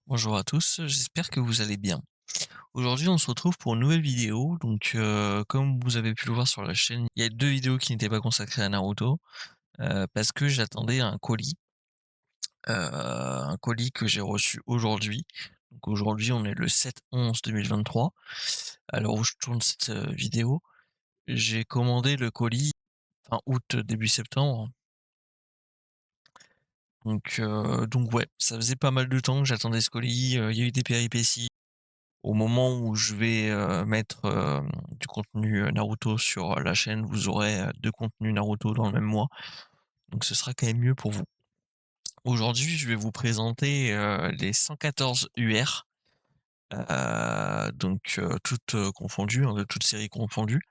Bonjour à tous, j'espère que vous allez bien. Aujourd'hui, on se retrouve pour une nouvelle vidéo. Donc, comme vous avez pu le voir sur la chaîne, il y a 2 vidéos qui n'étaient pas consacrées à Naruto, parce que j'attendais un colis que j'ai reçu aujourd'hui. Donc aujourd'hui, on est le 7/11/2023. À l'heure où je tourne cette, vidéo. J'ai commandé le colis fin août, début septembre. Donc ouais, ça faisait pas mal de temps que j'attendais ce colis, il y a eu des péripéties. Au moment où je vais, mettre, du contenu, Naruto sur, la chaîne, vous aurez, 2 contenus Naruto dans le même mois, donc ce sera quand même mieux pour vous. Aujourd'hui, je vais vous présenter, les 114 UR, toutes, confondues, hein, de toutes séries confondues,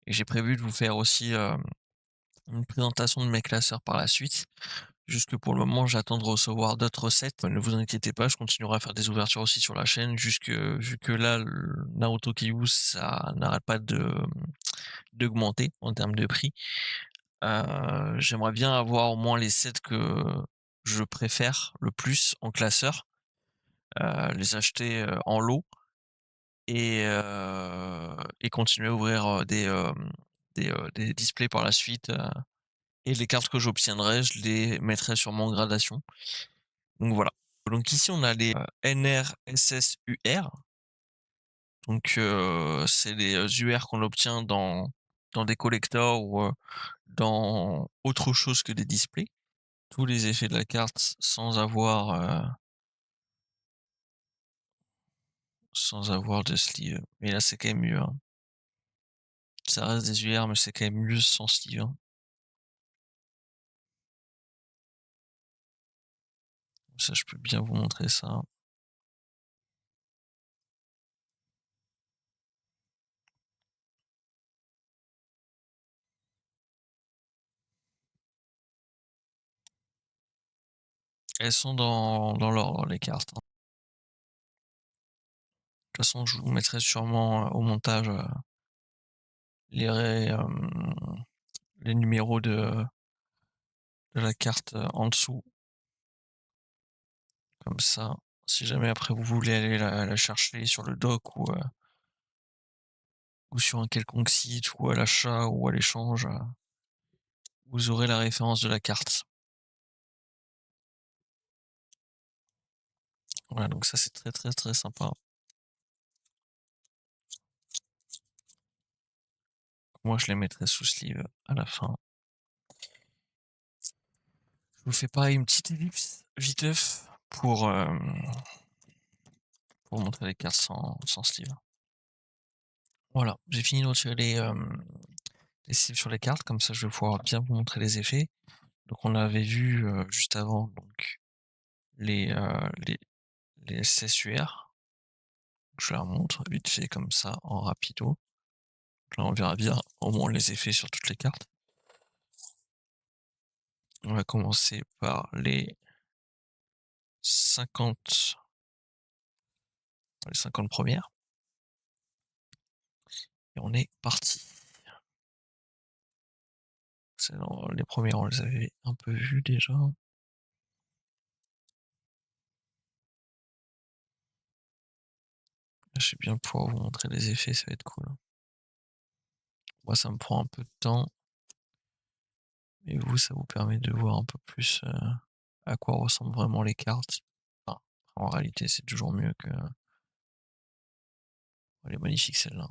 et j'ai prévu de vous faire aussi, une présentation de mes classeurs par la suite. Juste pour le moment, j'attends de recevoir d'autres recettes. Ne vous inquiétez pas, je continuerai à faire des ouvertures aussi sur la chaîne, vu que là, le Naruto Kiyuu, ça n'arrête pas d'augmenter en termes de prix. J'aimerais bien avoir au moins les sets que je préfère le plus en classeur, les acheter, en lot et continuer à ouvrir, des displays par la suite, et les cartes que j'obtiendrai, je les mettrai sûrement en gradation. Donc voilà. Donc ici, on a les, NRSSUR. Donc, c'est les, UR qu'on obtient dans des collectors ou, dans autre chose que des displays. Tous les effets de la carte sans avoir de sleeve. Mais là, c'est quand même mieux, hein. Ça reste des UR, mais c'est quand même mieux sans sleeve, hein. Ça, je peux bien vous montrer ça. Elles sont dans l'ordre, les cartes, hein. De toute façon, je vous mettrai sûrement, au montage, les ré les numéros de la carte, en dessous. Comme ça, si jamais après vous voulez aller la chercher sur le dock ou sur un quelconque site ou à l'achat ou à l'échange, vous aurez la référence de la carte. Voilà, donc ça c'est très, très, très sympa. Moi, je les mettrai sous sleeve à la fin. Je vous fais pareil une petite ellipse viteuf pour montrer les cartes sans sleeve. Voilà, j'ai fini de retirer les sleeves sur les cartes, comme ça je vais pouvoir bien vous montrer les effets. Donc on avait vu, juste avant donc les, heu, les les SSUR. Je la remontre vite fait comme ça en rapido. Là, on verra bien au moins les effets sur toutes les cartes. On va commencer par les 50 premières et on est parti. Les premières, on les avait un peu vues déjà. Là, je vais bien pouvoir vous montrer les effets, ça va être cool. Moi, ça me prend un peu de temps, mais vous, ça vous permet de voir un peu plus, à quoi ressemblent vraiment les cartes. Enfin, en réalité, c'est toujours mieux que elle est magnifique celle-là.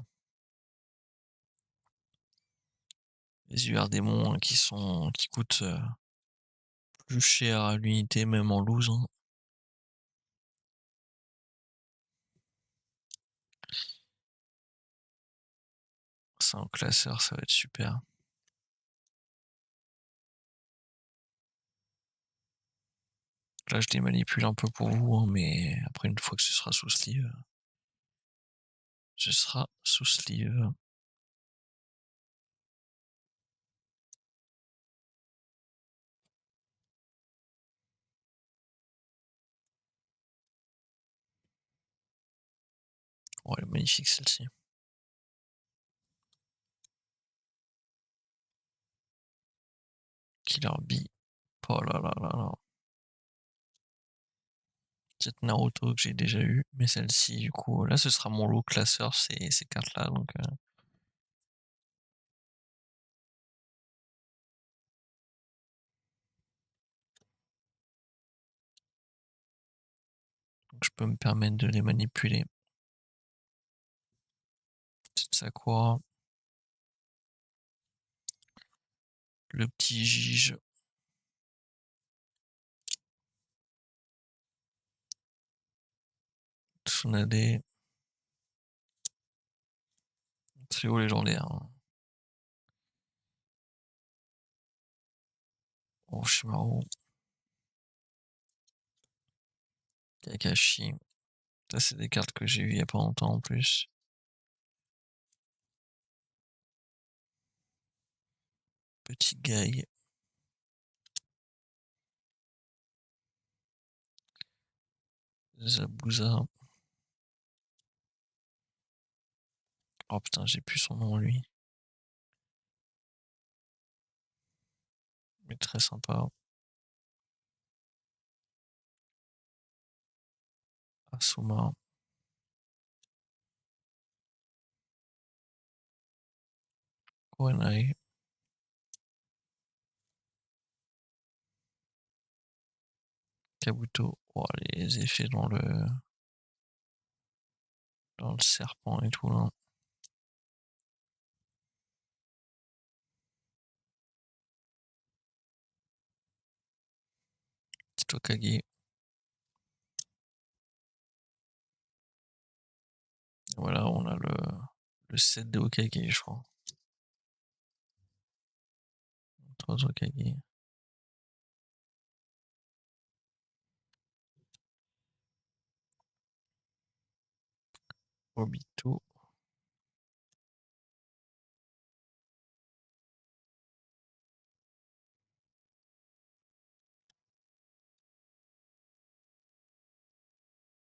Les UR démons, hein, qui coûtent, plus cher à l'unité, même en loose, hein. Ça en classeur, ça va être super. Là, je les manipule un peu pour vous, hein, mais après une fois que ce sera sous sleeve, ce sera sous sleeve. Oh, elle est magnifique celle-ci. Killer Bee. Oh là là là là. Peut-être Naruto que j'ai déjà eu, mais celle-ci, du coup, là, ce sera mon lot classeur, ces cartes-là, donc je peux me permettre de les manipuler. Petite Sakura, le petit Jige, Tsunade, trio légendaire, hein. Orochimaru, Kakashi. Ça, c'est des cartes que j'ai eues il y a pas longtemps en plus. Petit Guy, Zabuza. Oh putain, j'ai plus son nom lui. Mais très sympa. Asuma, Kurenai, Kabuto. Oh, les effets dans le serpent et tout là. Petit Okage. Voilà, on a le set de Okage, je crois. 3 Okage. Obito.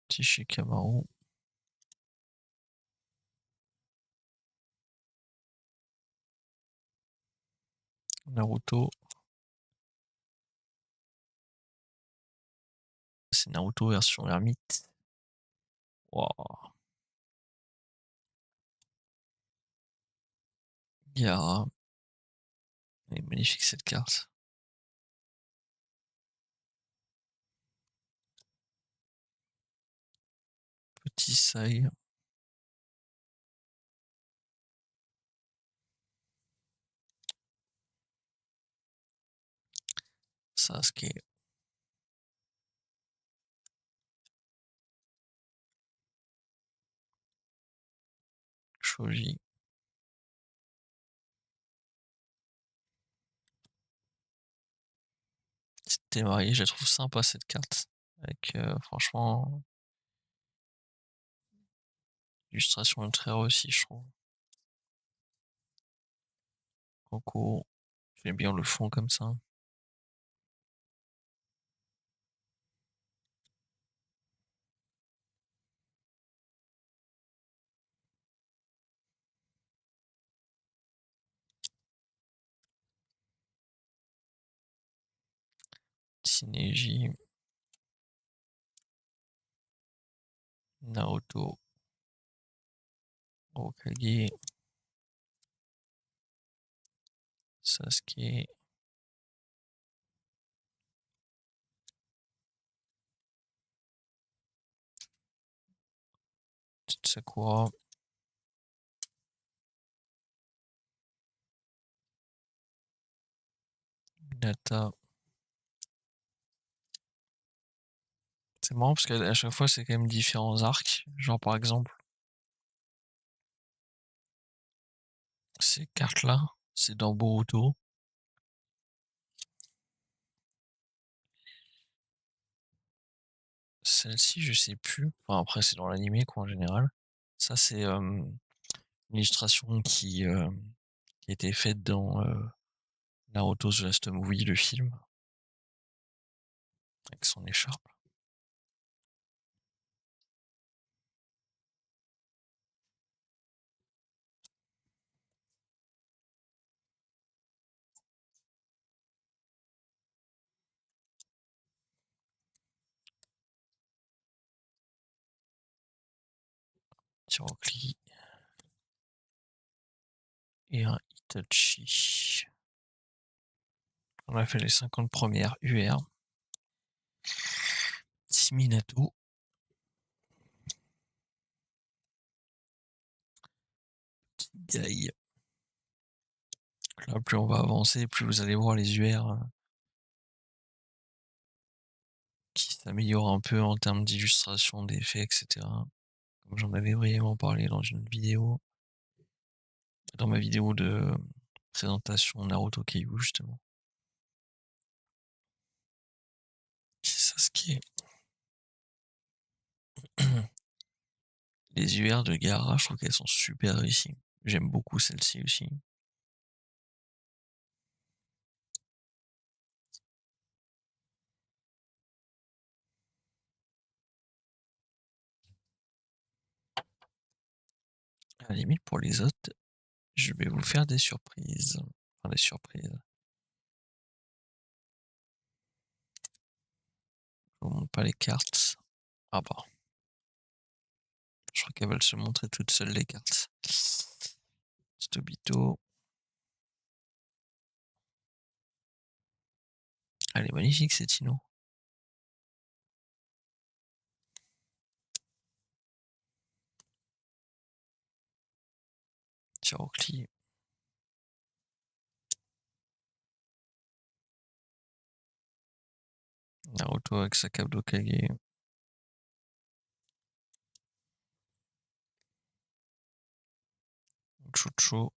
Petit Shikamaru. Naruto. C'est Naruto version ermite. Waouh. Gaara. Elle est magnifique cette carte. Petit Sai. Sasuke. Shoji. Petite Temari, je la trouve sympa cette carte. Avec franchement, l'illustration est très réussie, je trouve. Coco. J'aime bien le fond comme ça. Synergie. Naruto. Hokage. Sasuke. Petite Sakura. Hinata. C'est marrant parce qu'à chaque fois, c'est quand même différents arcs. Genre, par exemple, ces cartes-là, c'est dans Boruto. Celle-ci, je sais plus. Enfin, après, c'est dans l'animé, quoi, en général. Ça, c'est une illustration qui a été faite dans Naruto The Last Movie, le film, avec son écharpe. Tirocli et un Itachi. On a fait les 50 premières UR. Siminato. Gaï. Là, plus on va avancer, plus vous allez voir les UR qui s'améliorent un peu en termes d'illustration, d'effets, etc. Comme j'en avais brièvement parlé dans une autre vidéo. Dans ma vidéo de présentation Naruto Keibu, justement. Sasuke. Les UR de Gaara, je trouve qu'elles sont super réussies. J'aime beaucoup celle-ci aussi. À la limite, pour les autres, je vais vous faire des surprises. Enfin, des surprises. Je vous montre pas les cartes. Ah bah. Je crois qu'elles veulent se montrer toutes seules, les cartes. Stobito. Elle est magnifique, cette Tino. Tirocli. Naruto avec sa cape d'Okage. Chucho.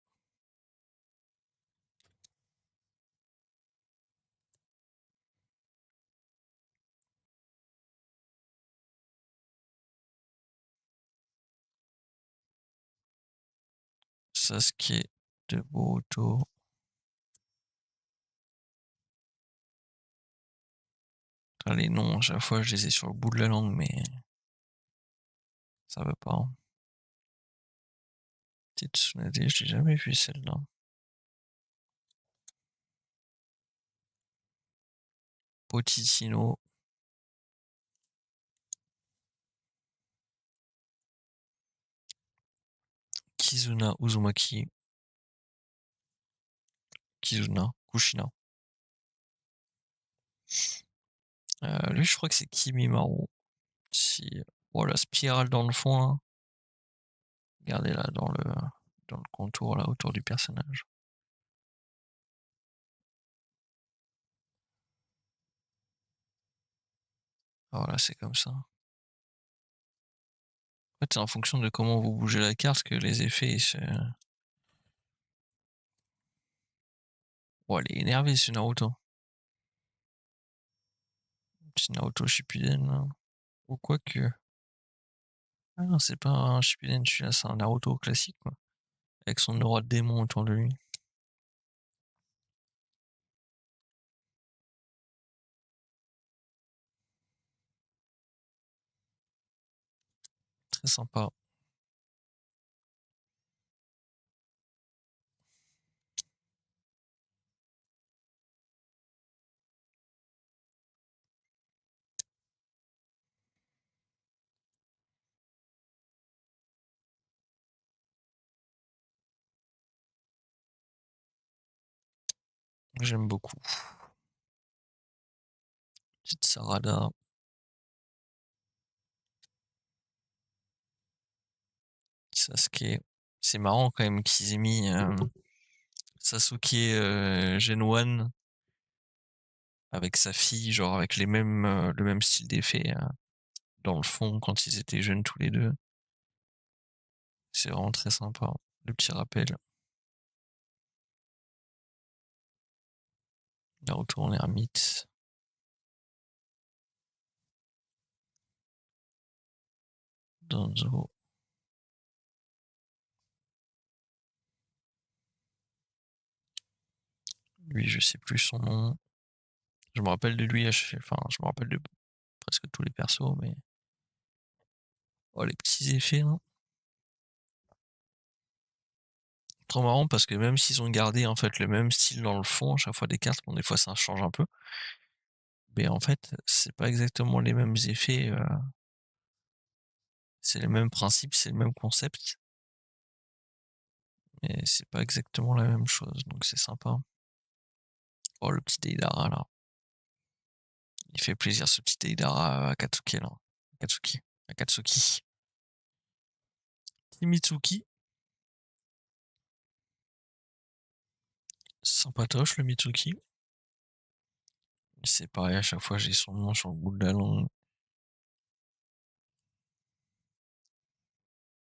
Sasuke de Boruto. Les noms, à chaque fois, je les ai sur le bout de la langue, mais ça va pas. Hein. Tsunade, je l'ai jamais vu celle-là. Poticino. Kizuna Uzumaki. Kizuna Kushina. Lui, je crois que c'est Kimimaru. Si... Oh, la spirale dans le fond, là. Regardez là, dans le contour, là, autour du personnage. Voilà, c'est comme ça. En fait, c'est en fonction de comment vous bougez la carte que les effets, c'est... Oh, elle est énervée, ce Naruto. Petit Naruto Shippuden, là. Ou quoi que... Ah non, c'est pas un Shippuden, celui-là, c'est un Naruto classique, quoi. Avec son aura de démon autour de lui. Très sympa. J'aime beaucoup. Petite Sarada. Sasuke. C'est marrant quand même qu'ils aient mis Sasuke Gen 1 avec sa fille, genre avec le même style d'effet dans le fond quand ils étaient jeunes tous les deux. C'est vraiment très sympa. Le petit rappel. Naruto en ermite. Danzo. Lui, je sais plus son nom. Je me rappelle de lui, enfin, je me rappelle de presque tous les persos, mais. Oh, les petits effets, hein. Trop marrant parce que même s'ils ont gardé en fait le même style dans le fond, à chaque fois des cartes, bon, des fois ça change un peu. Mais en fait, c'est pas exactement les mêmes effets. C'est le même principe, c'est le même concept, mais c'est pas exactement la même chose, donc c'est sympa. Oh, le petit Deidara là, il fait plaisir ce petit Deidara Akatsuki là. Akatsuki. Petit Mitsuki, sympatoche le Mitsuki. C'est pareil, à chaque fois j'ai son nom sur le bout de la langue.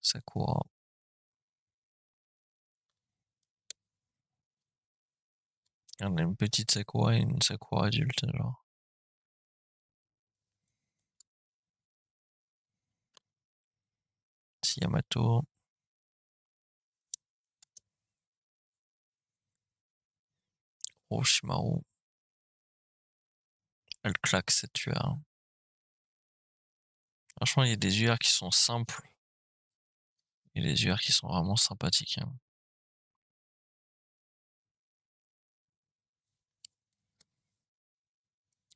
Sakura. On a une petite Sakura et une Sakura adulte, genre. Petit Yamato. Orochimaru. Elle claque cette UR. Franchement, il y a des UR qui sont simples et des UR qui sont vraiment sympathiques, hein.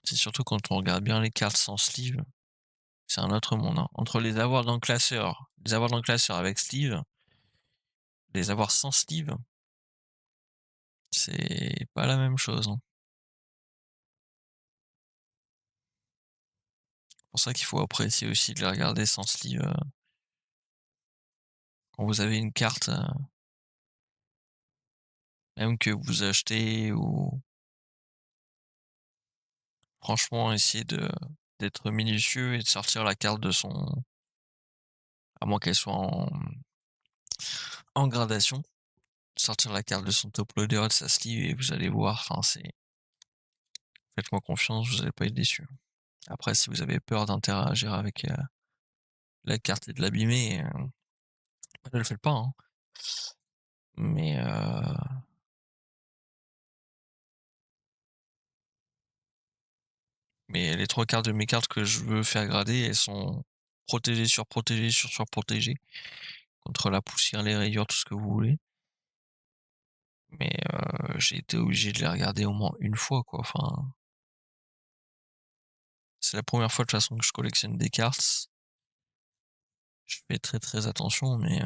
C'est surtout quand on regarde bien les cartes sans sleeve, c'est un autre monde, hein. Entre les avoir dans le classeur avec sleeve, les avoir sans sleeve, c'est pas la même chose, hein. C'est pour ça qu'il faut apprécier aussi de les regarder sans sleeve, quand vous avez une carte, même que vous achetez ou franchement essayer d'être minutieux et de sortir la carte de son à moins qu'elle soit en gradation, sortir la carte de son top loader, de sa sleeve et vous allez voir, enfin c'est faites-moi confiance, vous allez pas être déçus. Après si vous avez peur d'interagir avec, la carte et de l'abîmer, ne le faites pas, hein. Mais les 3 quarts de mes cartes que je veux faire grader, elles sont protégées, surprotégées, surprotégées contre la poussière, les rayures, tout ce que vous voulez. Mais j'ai été obligé de les regarder au moins une fois, quoi, enfin c'est la première fois de toute façon que je collectionne des cartes. Je fais très, très attention, mais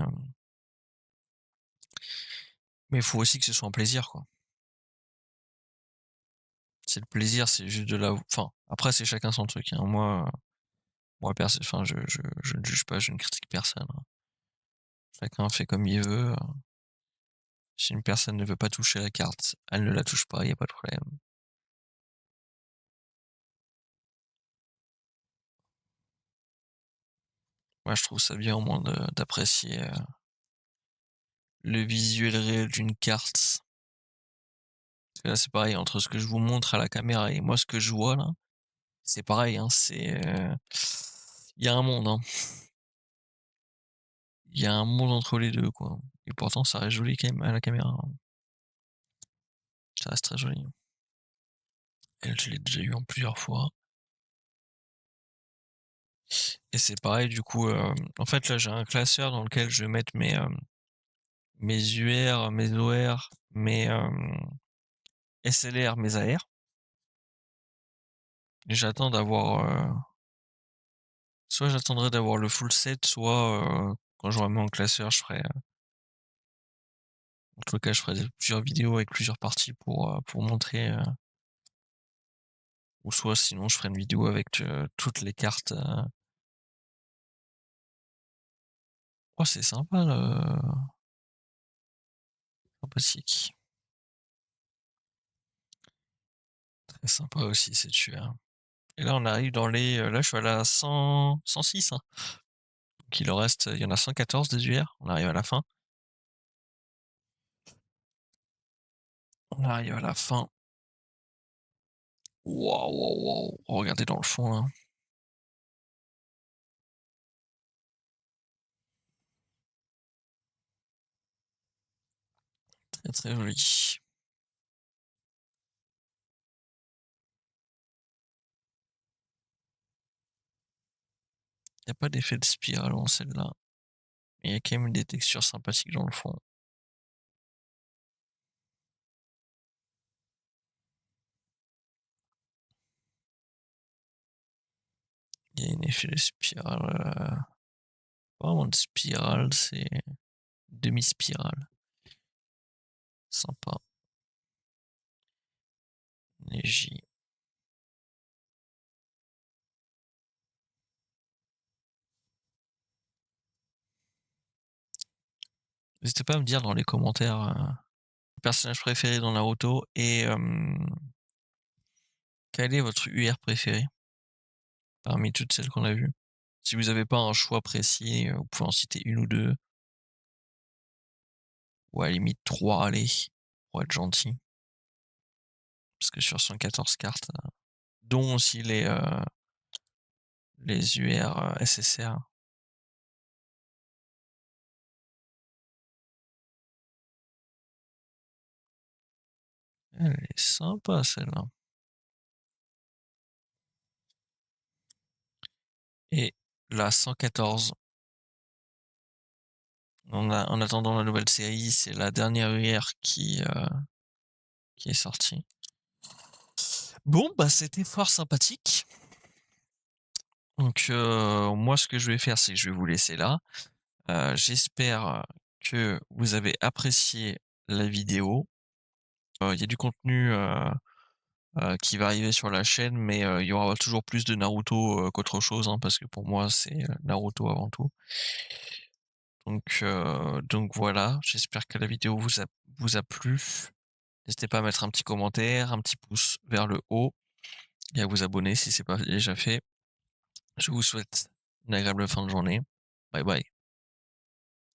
il faut aussi que ce soit un plaisir, quoi. C'est le plaisir, c'est juste de la enfin, après c'est chacun son truc, hein. Moi enfin je ne juge pas, je ne critique personne, hein. Chacun fait comme il veut, si une personne ne veut pas toucher la carte, elle ne la touche pas, il y a pas de problème. Moi je trouve ça bien au moins d'apprécier, le visuel réel d'une carte. Parce que là, c'est pareil, entre ce que je vous montre à la caméra et moi ce que je vois là, c'est pareil, hein, il y a un monde, hein. Il y a un monde entre les 2 quoi. Et pourtant ça reste joli quand même à la caméra, hein. Ça reste très joli. Elle, je l'ai déjà eu en plusieurs fois et c'est pareil du coup, en fait là j'ai un classeur dans lequel je vais mettre mes UR, mes OR, mes, SLR, mes AR et j'attends d'avoir, soit j'attendrai d'avoir le full set, soit, quand j'aurai mis en classeur, je ferai, en tout cas je ferai plusieurs vidéos avec plusieurs parties pour montrer, ou soit sinon je ferai une vidéo avec, toutes les cartes, oh c'est sympa le sympathique. Très sympa aussi cette UR. Et là on arrive dans les, là je suis à la 106, hein. Donc il y en a 114 des UR, on arrive à la fin. On arrive à la fin. Waouh, waouh, waouh! Regardez dans le fond là, très, très joli. Il y a pas d'effet de spirale dans celle-là, mais il y a quand même des textures sympathiques dans le fond. Il y a un effet de spirale, Pas vraiment de spirale, c'est demi-spirale. Sympa. Neji. N'hésitez pas à me dire dans les commentaires le personnage préféré dans Naruto et quel est votre UR préféré parmi toutes celles qu'on a vues. Si vous avez pas un choix précis, vous pouvez en citer une ou deux. Ou à la limite 3, allez, pour être gentil. Parce que sur 114 cartes, dont aussi les UR SSR. Elle est sympa celle-là. Et la 114. En attendant la nouvelle série, c'est la dernière UR qui est sortie. Bon, bah c'était fort sympathique. Donc moi, ce que je vais faire, c'est que je vais vous laisser là. J'espère que vous avez apprécié la vidéo. Il y a du contenu qui va arriver sur la chaîne, mais il y aura toujours plus de Naruto qu'autre chose, hein, parce que pour moi, c'est Naruto avant tout. Donc voilà, j'espère que la vidéo vous a plu. N'hésitez pas à mettre un petit commentaire, un petit pouce vers le haut et à vous abonner si c'est pas déjà fait. Je vous souhaite une agréable fin de journée. Bye bye.